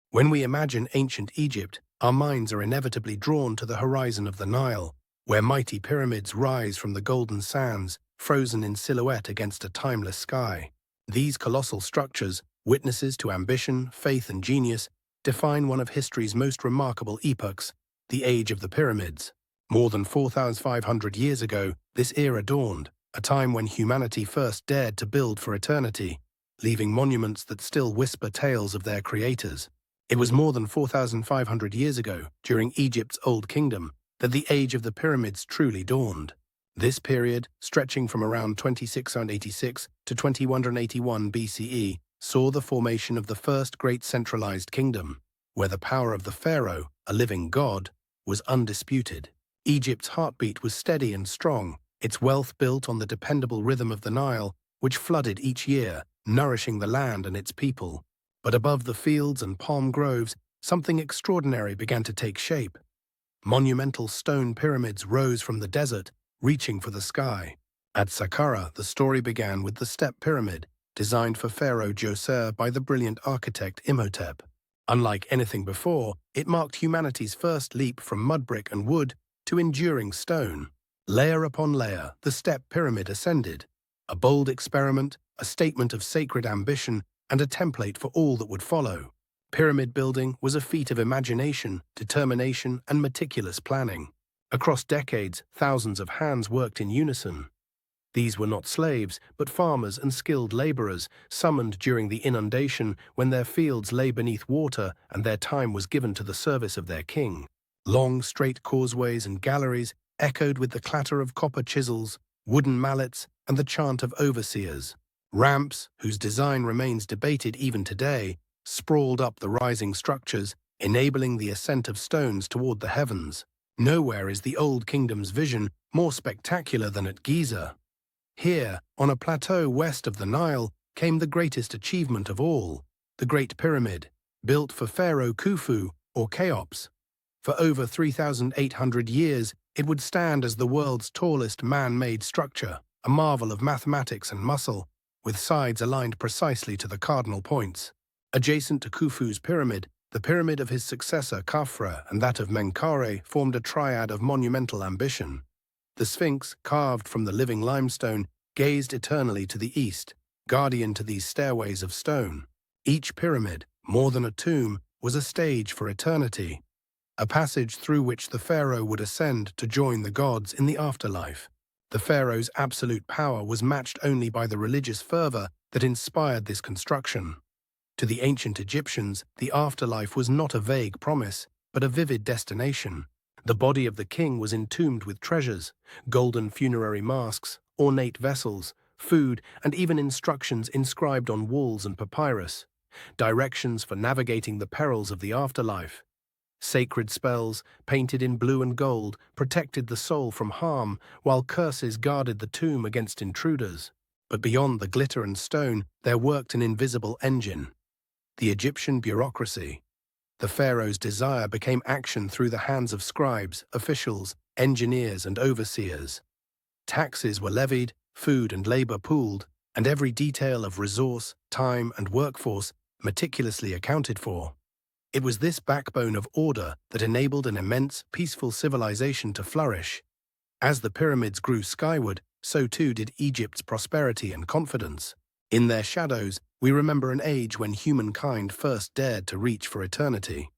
When we imagine ancient Egypt, our minds are inevitably drawn to the horizon of the Nile, where mighty pyramids rise from the golden sands, frozen in silhouette against a timeless sky. These colossal structures, witnesses to ambition, faith, and genius, define one of history's most remarkable epochs, the Age of the Pyramids. More than 4,500 years ago, this era dawned, a time when humanity first dared to build for eternity, leaving monuments that still whisper tales of their creators. It was more than 4,500 years ago, during Egypt's Old Kingdom, that the Age of the Pyramids truly dawned. This period, stretching from around 2686 to 2181 BCE, saw the formation of the first great centralized kingdom, where the power of the pharaoh, a living god, was undisputed. Egypt's heartbeat was steady and strong, its wealth built on the dependable rhythm of the Nile, which flooded each year, nourishing the land and its people. But above the fields and palm groves, something extraordinary began to take shape. Monumental stone pyramids rose from the desert, reaching for the sky. At Saqqara, the story began with the Step Pyramid, designed for Pharaoh Djoser by the brilliant architect Imhotep. Unlike anything before, it marked humanity's first leap from mud brick and wood to enduring stone. Layer upon layer, the Step Pyramid ascended, a bold experiment, a statement of sacred ambition, and a template for all that would follow. Pyramid building was a feat of imagination, determination, and meticulous planning. Across decades, thousands of hands worked in unison. These were not slaves, but farmers and skilled laborers, summoned during the inundation when their fields lay beneath water and their time was given to the service of their king. Long, straight causeways and galleries echoed with the clatter of copper chisels, wooden mallets, and the chant of overseers. Ramps, whose design remains debated even today, sprawled up the rising structures, enabling the ascent of stones toward the heavens. Nowhere is the Old Kingdom's vision more spectacular than at Giza. Here, on a plateau west of the Nile, came the greatest achievement of all, the Great Pyramid, built for Pharaoh Khufu, or Cheops. For over 3,800 years, it would stand as the world's tallest man-made structure, a marvel of mathematics and muscle, with sides aligned precisely to the cardinal points. Adjacent to Khufu's pyramid, the pyramid of his successor Khafra and that of Menkaure formed a triad of monumental ambition. The Sphinx, carved from the living limestone, gazed eternally to the east, guardian to these stairways of stone. Each pyramid, more than a tomb, was a stage for eternity, a passage through which the pharaoh would ascend to join the gods in the afterlife. The pharaoh's absolute power was matched only by the religious fervor that inspired this construction. To the ancient Egyptians, the afterlife was not a vague promise, but a vivid destination. The body of the king was entombed with treasures, golden funerary masks, ornate vessels, food, and even instructions inscribed on walls and papyrus, directions for navigating the perils of the afterlife. Sacred spells, painted in blue and gold, protected the soul from harm, while curses guarded the tomb against intruders. But beyond the glitter and stone, there worked an invisible engine: the Egyptian bureaucracy. The pharaoh's desire became action through the hands of scribes, officials, engineers, and overseers. Taxes were levied, food and labor pooled, and every detail of resource, time, and workforce meticulously accounted for. It was this backbone of order that enabled an immense, peaceful civilization to flourish. As the pyramids grew skyward, so too did Egypt's prosperity and confidence. In their shadows, we remember an age when humankind first dared to reach for eternity.